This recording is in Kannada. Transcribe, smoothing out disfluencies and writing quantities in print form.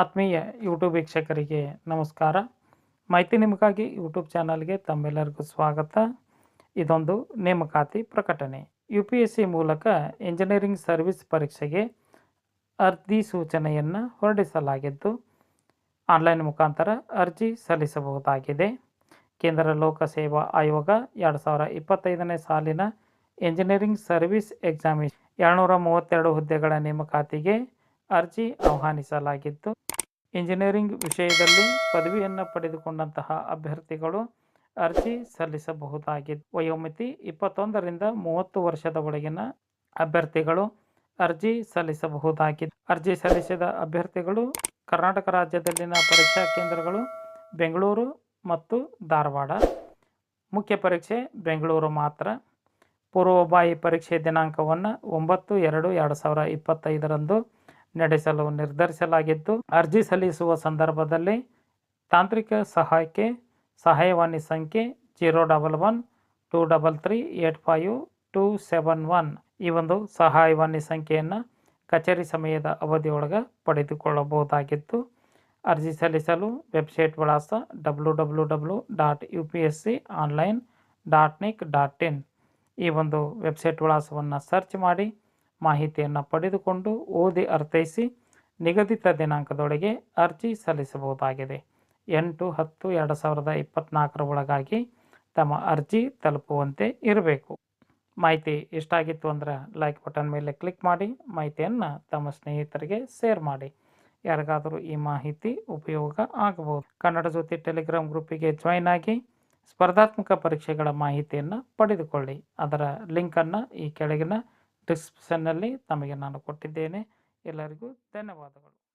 ಆತ್ಮೀಯ ಯೂಟ್ಯೂಬ್ ವೀಕ್ಷಕರಿಗೆ ನಮಸ್ಕಾರ. ಮಾಹಿತಿ ನಿಮಗಾಗಿ ಯೂಟ್ಯೂಬ್ ಚಾನಲ್ಗೆ ತಮ್ಮೆಲ್ಲರಿಗೂ ಸ್ವಾಗತ. ಇದೊಂದು ನೇಮಕಾತಿ ಪ್ರಕಟಣೆ. UPSC ಮೂಲಕ ಇಂಜಿನಿಯರಿಂಗ್ ಸರ್ವಿಸ್ ಪರೀಕ್ಷೆಗೆ ಅಧಿಸೂಚನೆಯನ್ನು ಹೊರಡಿಸಲಾಗಿದ್ದು, ಆನ್ಲೈನ್ ಮುಖಾಂತರ ಅರ್ಜಿ ಸಲ್ಲಿಸಬಹುದಾಗಿದೆ. ಕೇಂದ್ರ ಲೋಕಸೇವಾ ಆಯೋಗ 2025ನೇ ಸಾಲಿನ ಇಂಜಿನಿಯರಿಂಗ್ ಸರ್ವಿಸ್ ಎಕ್ಸಾಮಿನೇಷನ್ 232 ಹುದ್ದೆಗಳ ನೇಮಕಾತಿಗೆ ಅರ್ಜಿ ಆಹ್ವಾನಿಸಲಾಗಿದ್ದು, ಇಂಜಿನಿಯರಿಂಗ್ ವಿಷಯದಲ್ಲಿ ಪದವಿಯನ್ನು ಪಡೆದುಕೊಂಡಂತಹ ಅಭ್ಯರ್ಥಿಗಳು ಅರ್ಜಿ ಸಲ್ಲಿಸಬಹುದಾಗಿದ್ದು, ವಯೋಮಿತಿ 21ರಿಂದ 30 ವರ್ಷದ ಒಳಗಿನ ಅಭ್ಯರ್ಥಿಗಳು ಅರ್ಜಿ ಸಲ್ಲಿಸಬಹುದಾಗಿದ್ದು, ಅರ್ಜಿ ಸಲ್ಲಿಸಿದ ಅಭ್ಯರ್ಥಿಗಳು ಕರ್ನಾಟಕ ರಾಜ್ಯದಲ್ಲಿನ ಪರೀಕ್ಷಾ ಕೇಂದ್ರಗಳು ಬೆಂಗಳೂರು ಮತ್ತು ಧಾರವಾಡ. ಮುಖ್ಯ ಪರೀಕ್ಷೆ ಬೆಂಗಳೂರು ಮಾತ್ರ. ಪೂರ್ವಭಾವಿ ಪರೀಕ್ಷೆ ದಿನಾಂಕವನ್ನು 9/2/2025ರಂದು ನಡೆಸಲು ನಿರ್ಧರಿಸಲಾಗಿದ್ದು, ಅರ್ಜಿ ಸಲ್ಲಿಸುವ ಸಂದರ್ಭದಲ್ಲಿ ತಾಂತ್ರಿಕ ಸಹಾಯಕ್ಕೆ ಸಹಾಯವಾಣಿ ಸಂಖ್ಯೆ 011-233-85271 ಈ ಒಂದು ಸಹಾಯವಾಣಿ ಸಂಖ್ಯೆಯನ್ನು ಕಚೇರಿ ಸಮಯದ ಅವಧಿಯೊಳಗೆ ಪಡೆದುಕೊಳ್ಳಬಹುದಾಗಿದ್ದು, ಅರ್ಜಿ ಸಲ್ಲಿಸಲು ವೆಬ್ಸೈಟ್ ವಿಳಾಸ www.upsconline.nic.in ಈ ಒಂದು ವೆಬ್ಸೈಟ್ ವಿಳಾಸವನ್ನು ಸರ್ಚ್ ಮಾಡಿ ಮಾಹಿತಿಯನ್ನು ಪಡೆದುಕೊಂಡು ಓದಿ ಅರ್ಥೈಸಿ ನಿಗದಿತ ದಿನಾಂಕದೊಳಗೆ ಅರ್ಜಿ ಸಲ್ಲಿಸಬಹುದಾಗಿದೆ. 8/10/2024 ಒಳಗಾಗಿ ತಮ್ಮ ಅರ್ಜಿ ತಲುಪುವಂತೆ ಇರಬೇಕು. ಮಾಹಿತಿ ಇಷ್ಟ ಆಗಿತ್ತು ಅಂದರೆ ಲೈಕ್ ಬಟನ್ ಮೇಲೆ ಕ್ಲಿಕ್ ಮಾಡಿ ಮಾಹಿತಿಯನ್ನು ತಮ್ಮ ಸ್ನೇಹಿತರಿಗೆ ಶೇರ್ ಮಾಡಿ. ಯಾರಿಗಾದರೂ ಈ ಮಾಹಿತಿ ಉಪಯೋಗ ಆಗಬಹುದು. ಕನ್ನಡ ಜ್ಯೋತಿ ಟೆಲಿಗ್ರಾಮ್ ಗ್ರೂಪಿಗೆ ಜಾಯ್ನ್ ಆಗಿ ಸ್ಪರ್ಧಾತ್ಮಕ ಪರೀಕ್ಷೆಗಳ ಮಾಹಿತಿಯನ್ನು ಪಡೆದುಕೊಳ್ಳಿ. ಅದರ ಲಿಂಕನ್ನು ಈ ಕೆಳಗಿನ ಡಿಸ್ಕ್ರಿಪ್ಷನ್ನಲ್ಲಿ ತಮಗೆ ನಾನು ಕೊಟ್ಟಿದ್ದೇನೆ. ಎಲ್ಲರಿಗೂ ಧನ್ಯವಾದಗಳು.